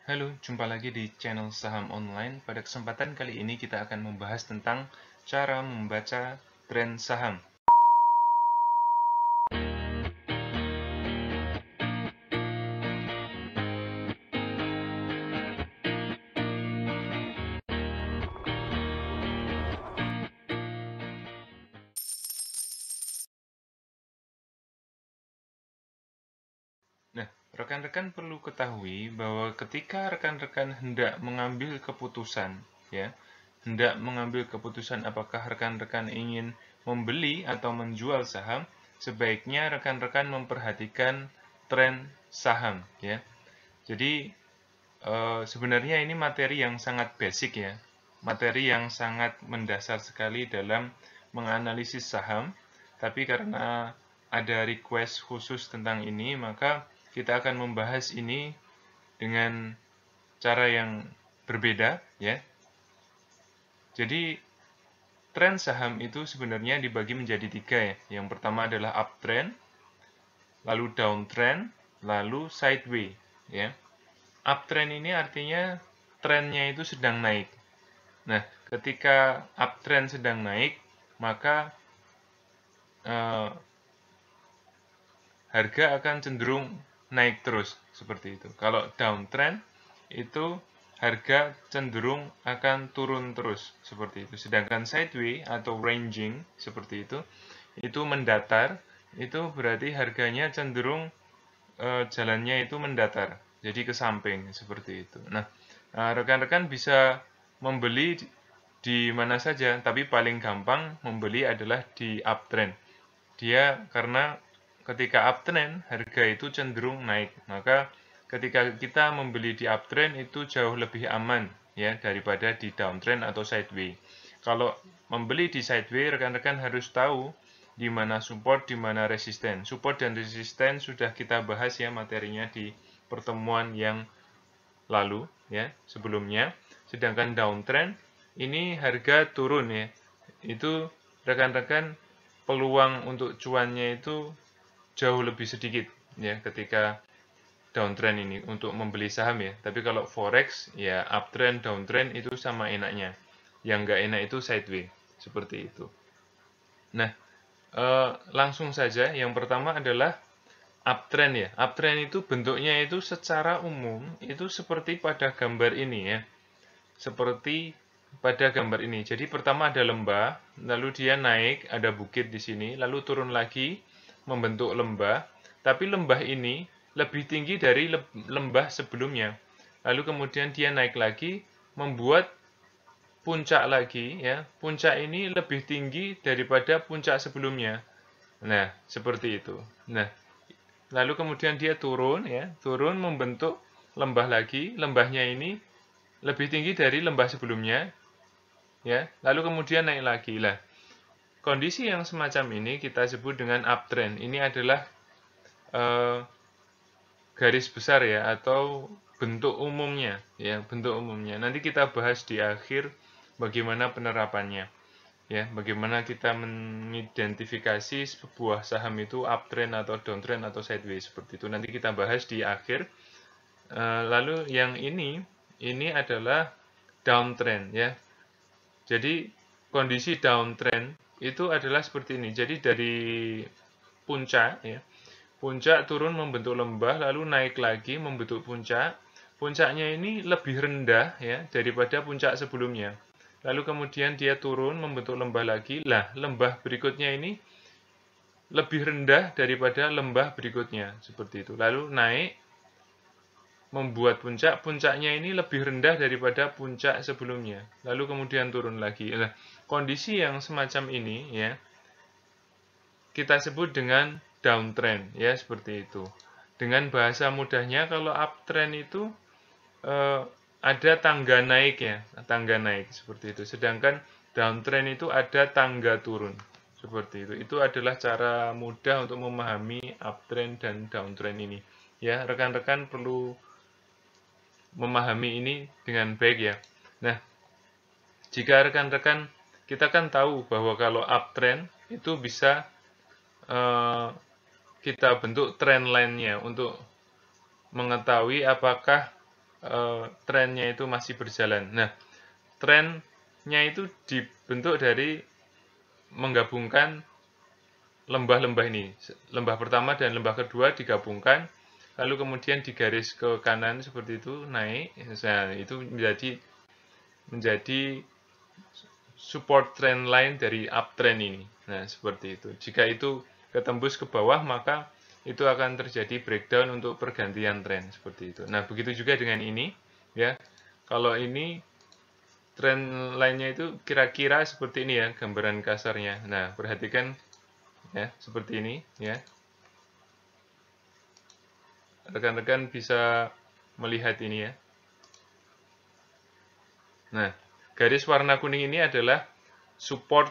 Halo, jumpa lagi di channel Saham Online. Pada kesempatan kali ini kita akan membahas tentang cara membaca tren saham. Nah, rekan-rekan perlu ketahui bahwa ketika rekan-rekan hendak mengambil keputusan, hendak mengambil keputusan apakah rekan-rekan ingin membeli atau menjual saham, sebaiknya rekan-rekan memperhatikan tren saham, ya. Jadi sebenarnya ini materi yang sangat basic, ya, materi yang sangat mendasar sekali dalam menganalisis saham. Tapi karena ada request khusus tentang ini, maka kita akan membahas ini dengan cara yang berbeda, ya. Jadi tren saham itu sebenarnya dibagi menjadi tiga, ya. Yang pertama adalah uptrend, lalu downtrend, lalu sideway, ya. Uptrend ini artinya trennya itu sedang naik. Nah, ketika uptrend sedang naik, maka harga akan cenderung naik terus, seperti itu. Kalau downtrend, itu harga cenderung akan turun terus, seperti itu. Sedangkan sideway atau ranging, seperti itu mendatar, itu berarti harganya cenderung jalannya itu mendatar, jadi ke samping, seperti itu. Nah, rekan-rekan bisa membeli di mana saja, tapi paling gampang membeli adalah di uptrend. Dia karena ketika uptrend, harga itu cenderung naik, maka ketika kita membeli di uptrend itu jauh lebih aman, ya, daripada di downtrend atau sideway. Kalau membeli di sideway, rekan-rekan harus tahu di mana support, di mana resisten. Support dan resisten sudah kita bahas, ya, materinya di pertemuan yang lalu, ya, sebelumnya. Sedangkan downtrend ini harga turun, ya. Itu rekan-rekan peluang untuk cuannya itu jauh lebih sedikit, ya, ketika downtrend ini untuk membeli saham, ya. Tapi kalau forex, ya, uptrend, downtrend itu sama enaknya. Yang nggak enak itu sideway, seperti itu. Nah, langsung saja, yang pertama adalah uptrend, ya. Uptrend itu bentuknya itu secara umum itu seperti pada gambar ini, ya. Seperti pada gambar ini. Jadi pertama ada lembah, lalu dia naik, ada bukit di sini, lalu turun lagi membentuk lembah, tapi lembah ini lebih tinggi dari lembah sebelumnya. Lalu kemudian dia naik lagi, membuat puncak lagi, ya. Puncak ini lebih tinggi daripada puncak sebelumnya. Nah, seperti itu. Nah, lalu kemudian dia turun, ya, turun membentuk lembah lagi. Lembahnya ini lebih tinggi dari lembah sebelumnya, ya. Lalu kemudian naik lagi. Lah, kondisi yang semacam ini kita sebut dengan uptrend. Ini adalah garis besar, ya, atau bentuk umumnya, ya, bentuk umumnya. Nanti kita bahas di akhir bagaimana penerapannya, ya, bagaimana kita mengidentifikasi sebuah saham itu uptrend atau downtrend atau sideways, seperti itu. Nanti kita bahas di akhir. Lalu yang ini adalah downtrend, ya. Jadi kondisi downtrend itu adalah seperti ini. Jadi dari puncak, ya, puncak turun membentuk lembah, lalu naik lagi membentuk puncak. Puncaknya ini lebih rendah, ya, daripada puncak sebelumnya. Lalu kemudian dia turun membentuk lembah lagi. Lah, lembah berikutnya ini lebih rendah daripada lembah berikutnya, seperti itu. Lalu naik membuat puncak, puncaknya ini lebih rendah daripada puncak sebelumnya. Lalu kemudian turun lagi. Nah, kondisi yang semacam ini, ya, kita sebut dengan downtrend, ya, seperti itu. Dengan bahasa mudahnya, kalau uptrend itu ada tangga naik, ya, tangga naik, seperti itu. Sedangkan downtrend itu ada tangga turun, seperti itu. Itu adalah cara mudah untuk memahami uptrend dan downtrend ini, ya. Rekan-rekan perlu memahami ini dengan baik, ya. Nah, jika rekan-rekan, kita kan tahu bahwa kalau uptrend itu bisa kita bentuk trend line-nya untuk mengetahui apakah trennya itu masih berjalan. Nah, trennya itu dibentuk dari menggabungkan lembah-lembah ini. Lembah pertama dan lembah kedua digabungkan, lalu kemudian digaris ke kanan seperti itu, naik. Nah, itu menjadi support trend line dari uptrend ini. Nah, seperti itu. Jika itu ketembus ke bawah, maka itu akan terjadi breakdown untuk pergantian tren seperti itu. Nah, begitu juga dengan ini, ya. Kalau ini trend line-nya itu kira-kira seperti ini ya, gambaran kasarnya. Nah, perhatikan ya, seperti ini ya. Rekan-rekan bisa melihat ini ya. Nah, garis warna kuning ini adalah support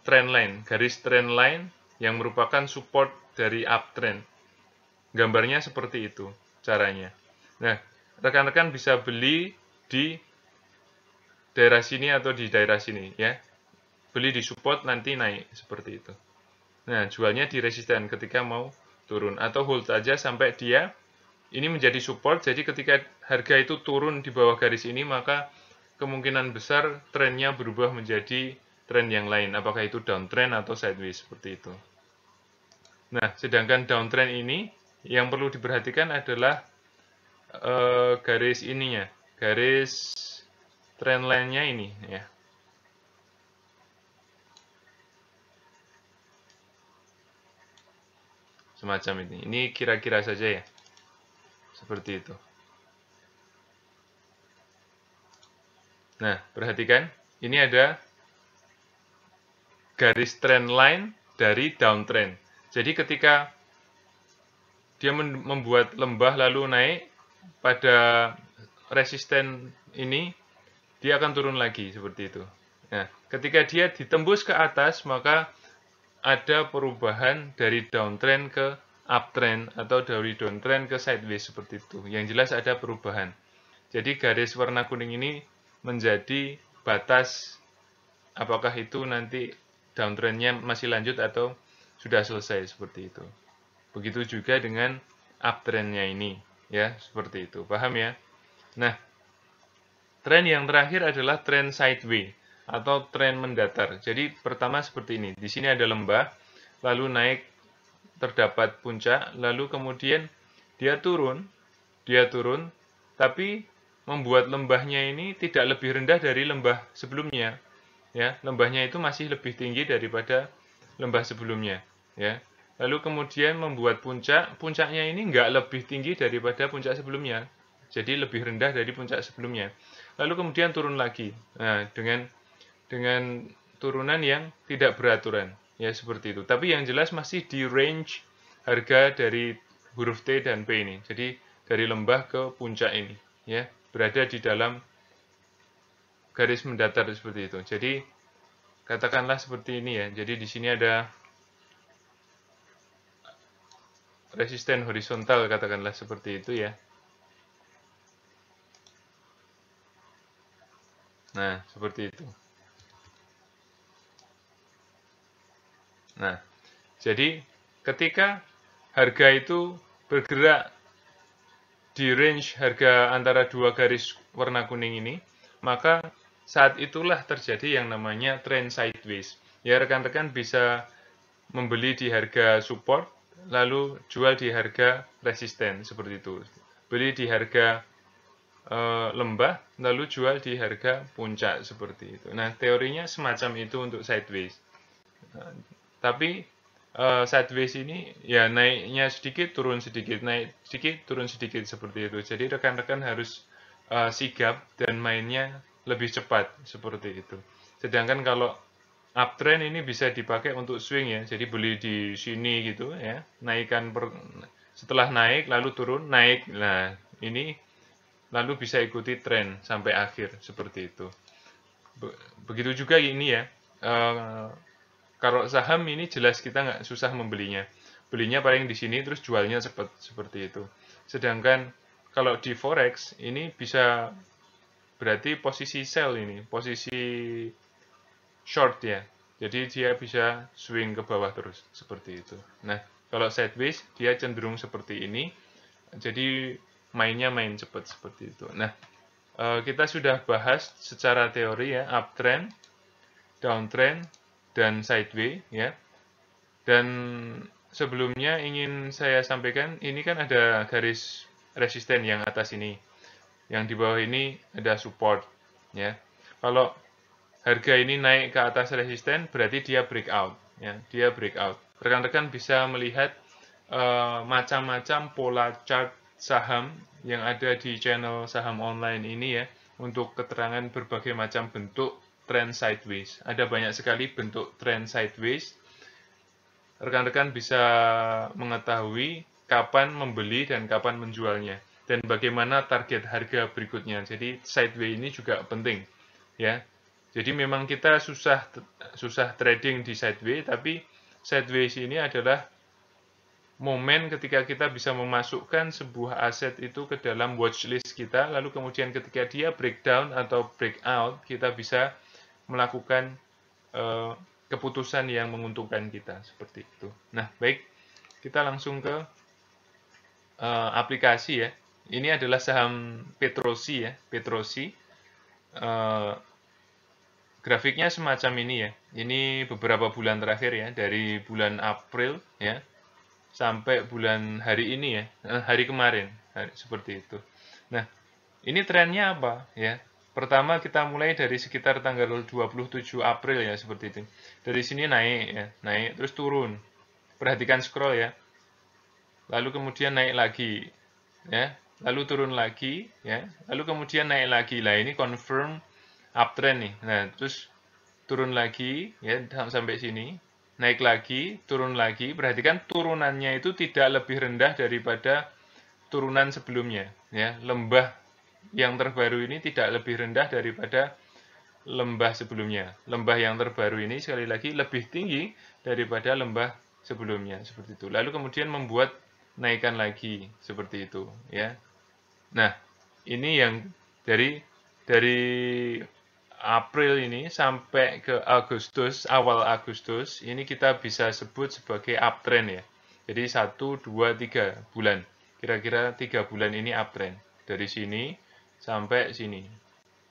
trend line, garis trend line yang merupakan support dari uptrend. Gambarnya seperti itu caranya. Nah, rekan-rekan bisa beli di daerah sini atau di daerah sini ya. Beli di support nanti naik seperti itu. Nah, jualnya di resisten ketika mau turun atau hold aja sampai dia ini menjadi support. Jadi ketika harga itu turun di bawah garis ini, maka kemungkinan besar trennya berubah menjadi tren yang lain. Apakah itu downtrend atau sideways seperti itu. Nah, sedangkan downtrend ini yang perlu diperhatikan adalah garis ininya, garis trend line-nya ini ya. Semacam ini. Ini kira-kira saja ya. Seperti itu. Nah, perhatikan. Ini ada garis trend line dari downtrend. Jadi ketika dia membuat lembah lalu naik, pada resisten ini, dia akan turun lagi seperti itu. Nah, ketika dia ditembus ke atas, maka ada perubahan dari downtrend ke uptrend atau dari downtrend ke sideways seperti itu. Yang jelas ada perubahan. Jadi garis warna kuning ini menjadi batas apakah itu nanti downtrendnya masih lanjut atau sudah selesai seperti itu. Begitu juga dengan uptrendnya ini, ya seperti itu. Paham ya? Nah, tren yang terakhir adalah tren sideways atau tren mendatar. Jadi pertama seperti ini. Di sini ada lembah, lalu naik terdapat puncak, lalu kemudian dia turun, tapi membuat lembahnya ini tidak lebih rendah dari lembah sebelumnya. Ya, lembahnya itu masih lebih tinggi daripada lembah sebelumnya. Ya, lalu kemudian membuat puncaknya ini nggak lebih tinggi daripada puncak sebelumnya, jadi lebih rendah dari puncak sebelumnya. Lalu kemudian turun lagi, nah dengan turunan yang tidak beraturan, ya seperti itu. Tapi yang jelas masih di range harga dari huruf T dan P ini. Jadi dari lembah ke puncak ini, ya berada di dalam garis mendatar seperti itu. Jadi katakanlah seperti ini ya. Jadi di sini ada resisten horizontal, katakanlah seperti itu ya. Nah, seperti itu. Nah, jadi ketika harga itu bergerak di range harga antara dua garis warna kuning ini, maka saat itulah terjadi yang namanya trend sideways. Ya, rekan-rekan bisa membeli di harga support, lalu jual di harga resisten, seperti itu. Beli di harga lembah, lalu jual di harga puncak, seperti itu. Nah, teorinya semacam itu untuk sideways. Nah, tapi sideways ini ya naiknya sedikit, turun sedikit, naik sedikit, turun sedikit, seperti itu. Jadi rekan-rekan harus sigap dan mainnya lebih cepat, seperti itu. Sedangkan kalau uptrend ini bisa dipakai untuk swing ya, jadi beli di sini gitu ya, naikkan setelah naik lalu turun, naik, nah ini lalu bisa ikuti tren sampai akhir, seperti itu. Begitu juga ini ya, kalau saham ini jelas kita nggak susah membelinya, belinya paling di sini terus jualnya cepat, seperti itu. Sedangkan kalau di forex ini bisa berarti posisi sell, ini posisi short ya. Jadi dia bisa swing ke bawah terus, seperti itu. Nah, kalau sideways dia cenderung seperti ini. Jadi mainnya main cepat seperti itu. Nah, kita sudah bahas secara teori ya, uptrend, downtrend, dan sideway ya. Dan sebelumnya ingin saya sampaikan, ini kan ada garis resisten yang atas ini. Yang di bawah ini ada support ya. Kalau harga ini naik ke atas resisten, berarti dia breakout ya, dia breakout. Rekan-rekan bisa melihat macam-macam pola chart saham yang ada di channel saham online ini ya, untuk keterangan berbagai macam bentuk trend sideways. Ada banyak sekali bentuk trend sideways. Rekan-rekan bisa mengetahui kapan membeli dan kapan menjualnya, dan bagaimana target harga berikutnya. Jadi sideways ini juga penting ya. Jadi memang kita susah trading di sideways, tapi sideways ini adalah momen ketika kita bisa memasukkan sebuah aset itu ke dalam watchlist kita, lalu kemudian ketika dia breakdown atau breakout, kita bisa melakukan keputusan yang menguntungkan kita, seperti itu. Nah, baik, kita langsung ke aplikasi ya. Ini adalah saham Petrosi ya, Petrosi. Grafiknya semacam ini ya. Ini beberapa bulan terakhir ya, dari bulan April ya sampai bulan hari ini ya, hari kemarin, seperti itu. Nah, ini trennya apa ya? Pertama kita mulai dari sekitar tanggal 27 April ya, seperti itu. Dari sini naik ya, naik terus turun. Perhatikan scroll ya. Lalu kemudian naik lagi ya, lalu turun lagi ya, lalu kemudian naik lagi. Lah ini confirm uptrend nih. Nah, terus turun lagi ya sampai sini, naik lagi, turun lagi. Perhatikan turunannya itu tidak lebih rendah daripada turunan sebelumnya ya. Lembah yang terbaru ini tidak lebih rendah daripada lembah sebelumnya. Lembah yang terbaru ini sekali lagi lebih tinggi daripada lembah sebelumnya, seperti itu. Lalu kemudian membuat naikkan lagi seperti itu ya. Nah, ini yang dari April ini sampai ke Agustus, awal Agustus, ini kita bisa sebut sebagai uptrend ya. Jadi 1, 2, 3 bulan. Kira-kira 3 bulan ini uptrend. Dari sini sampai sini.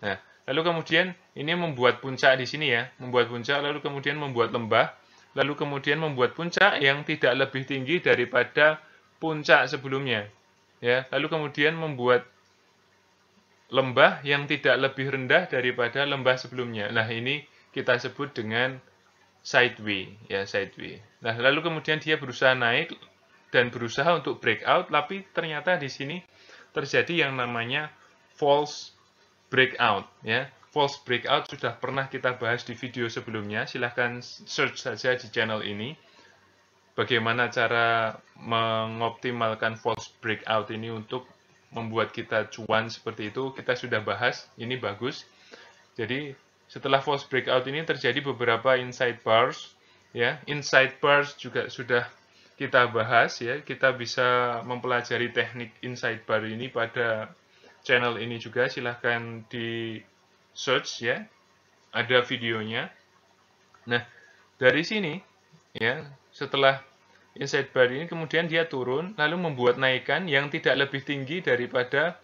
Nah, lalu kemudian ini membuat puncak di sini ya. Membuat puncak, lalu kemudian membuat lembah. Lalu kemudian membuat puncak yang tidak lebih tinggi daripada puncak sebelumnya. Ya, lalu kemudian membuat lembah yang tidak lebih rendah daripada lembah sebelumnya. Nah, ini kita sebut dengan sideway ya, sideway. Nah, lalu kemudian dia berusaha naik dan berusaha untuk breakout, tapi ternyata di sini terjadi yang namanya false breakout ya. False breakout sudah pernah kita bahas di video sebelumnya. Silahkan search saja di channel ini bagaimana cara mengoptimalkan false breakout ini untuk membuat kita cuan seperti itu. Kita sudah bahas, ini bagus. Jadi setelah false breakout ini terjadi beberapa inside bars ya. Inside bars juga sudah kita bahas ya. Kita bisa mempelajari teknik inside bar ini pada channel ini juga. Silahkan di search ya, ada videonya. Nah, dari sini ya, setelah inside bar ini kemudian dia turun, lalu membuat naikan yang tidak lebih tinggi daripada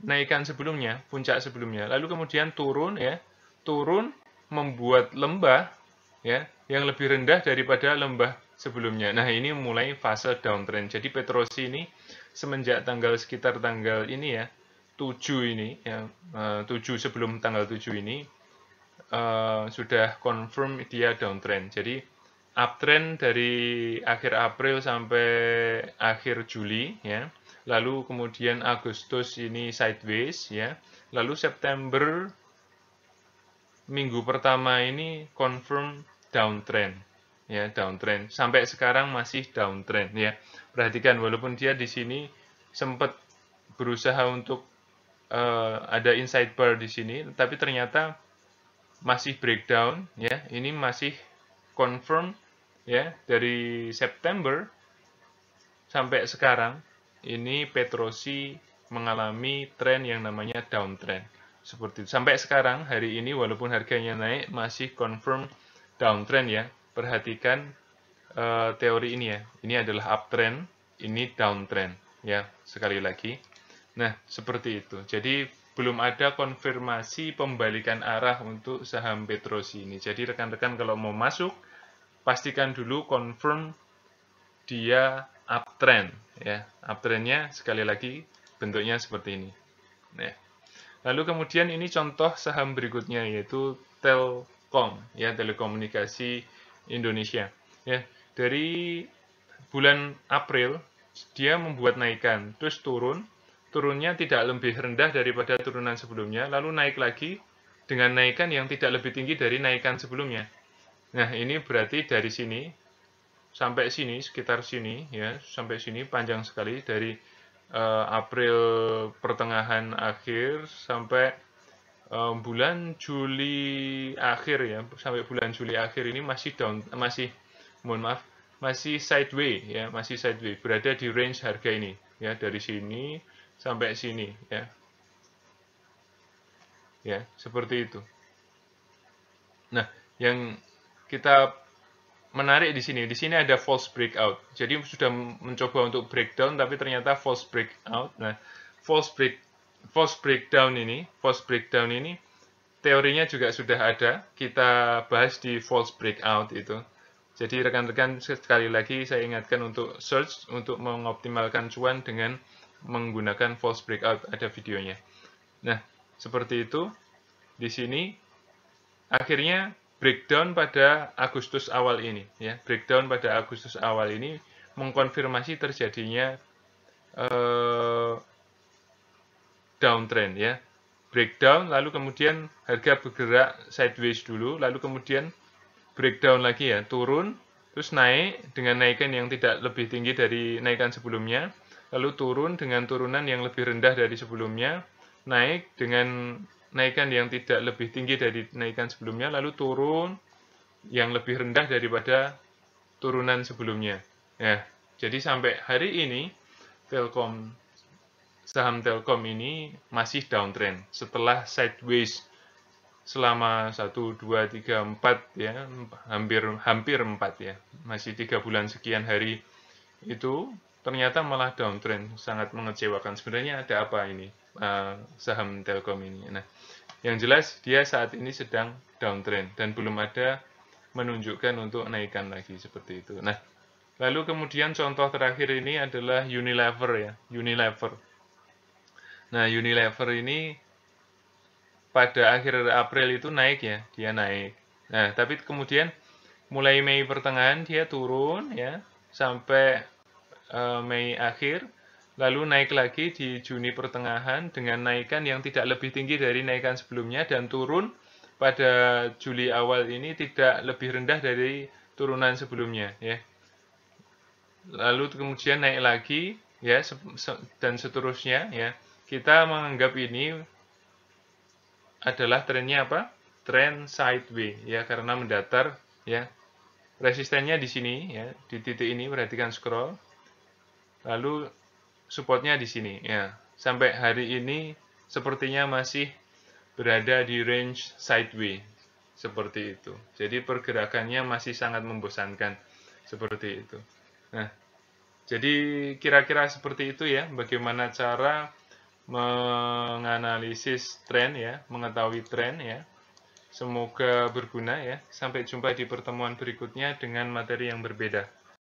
naikan sebelumnya, puncak sebelumnya. Lalu kemudian turun ya, turun membuat lembah ya yang lebih rendah daripada lembah sebelumnya. Nah, ini mulai fase downtrend. Jadi Petrosi ini semenjak sekitar tanggal ini ya, 7 ini ya, 7 sebelum tanggal 7 ini sudah confirm dia downtrend. Jadi uptrend dari akhir April sampai akhir Juli ya. Lalu kemudian Agustus ini sideways ya. Lalu September minggu pertama ini confirm downtrend ya, downtrend. Sampai sekarang masih downtrend ya. Perhatikan walaupun dia di sini sempat berusaha untuk ada inside bar di sini, tapi ternyata masih breakdown ya. Ini masih confirm ya, dari September sampai sekarang ini Petrosi mengalami tren yang namanya downtrend. Seperti itu. Sampai sekarang hari ini walaupun harganya naik masih confirm downtrend ya. Perhatikan teori ini ya. Ini adalah uptrend, ini downtrend ya, sekali lagi. Nah, seperti itu. Jadi belum ada konfirmasi pembalikan arah untuk saham Petrosi ini. Jadi rekan-rekan kalau mau masuk, pastikan dulu confirm dia uptrend, ya. Uptrendnya sekali lagi bentuknya seperti ini. Nah, lalu kemudian ini contoh saham berikutnya yaitu Telkom, ya, Telekomunikasi Indonesia. Ya, dari bulan April dia membuat naikan, terus turunnya tidak lebih rendah daripada turunan sebelumnya, lalu naik lagi dengan naikan yang tidak lebih tinggi dari naikan sebelumnya. Nah, ini berarti dari sini sampai sini, sekitar sini, ya, sampai sini panjang sekali dari April pertengahan akhir sampai bulan Juli akhir, ya, sampai bulan Juli akhir ini masih masih sideways, ya, masih sideways, berada di range harga ini, ya, dari sini sampai sini, ya, seperti itu. Nah, yang kita menarik di sini ada false breakout. Jadi sudah mencoba untuk breakdown, tapi ternyata false breakout. Nah, false breakdown ini teorinya juga sudah ada. Kita bahas di false breakout itu. Jadi rekan-rekan sekali lagi saya ingatkan untuk search untuk mengoptimalkan cuan dengan menggunakan false breakout, ada videonya. Nah, seperti itu. Di sini akhirnya breakdown pada Agustus awal ini, ya. Breakdown pada Agustus awal ini mengkonfirmasi terjadinya downtrend, ya. Breakdown, lalu kemudian harga bergerak sideways dulu, lalu kemudian breakdown lagi, ya, turun, terus naik dengan naikan yang tidak lebih tinggi dari naikan sebelumnya, lalu turun dengan turunan yang lebih rendah dari sebelumnya, naik dengan naikan yang tidak lebih tinggi dari naikan sebelumnya, lalu turun yang lebih rendah daripada turunan sebelumnya. Ya, jadi sampai hari ini saham Telkom ini masih downtrend setelah sideways selama 1, 2, 3, 4, ya, hampir 4, ya, masih 3 bulan sekian hari itu ternyata malah downtrend, sangat mengecewakan. Sebenarnya ada apa ini saham Telkom ini? Nah, yang jelas dia saat ini sedang downtrend dan belum ada menunjukkan untuk naikkan lagi seperti itu. Nah, lalu kemudian contoh terakhir ini adalah Unilever, ya, Unilever. Nah, Unilever ini pada akhir April itu naik, ya, dia naik. Nah, tapi kemudian mulai Mei pertengahan dia turun, ya, sampai Mei akhir, lalu naik lagi di Juni pertengahan dengan naikan yang tidak lebih tinggi dari naikan sebelumnya dan turun pada Juli awal ini tidak lebih rendah dari turunan sebelumnya, ya. Lalu kemudian naik lagi, ya, dan seterusnya, ya. Kita menganggap ini adalah trennya apa? Tren sideways, ya, karena mendatar, ya. Resistennya di sini, ya, di titik ini, perhatikan scroll. Lalu supportnya di sini, ya. Sampai hari ini sepertinya masih berada di range sideways seperti itu. Jadi pergerakannya masih sangat membosankan seperti itu. Nah, jadi kira-kira seperti itu, ya, bagaimana cara menganalisis tren, ya, mengetahui tren, ya. Semoga berguna, ya. Sampai jumpa di pertemuan berikutnya dengan materi yang berbeda.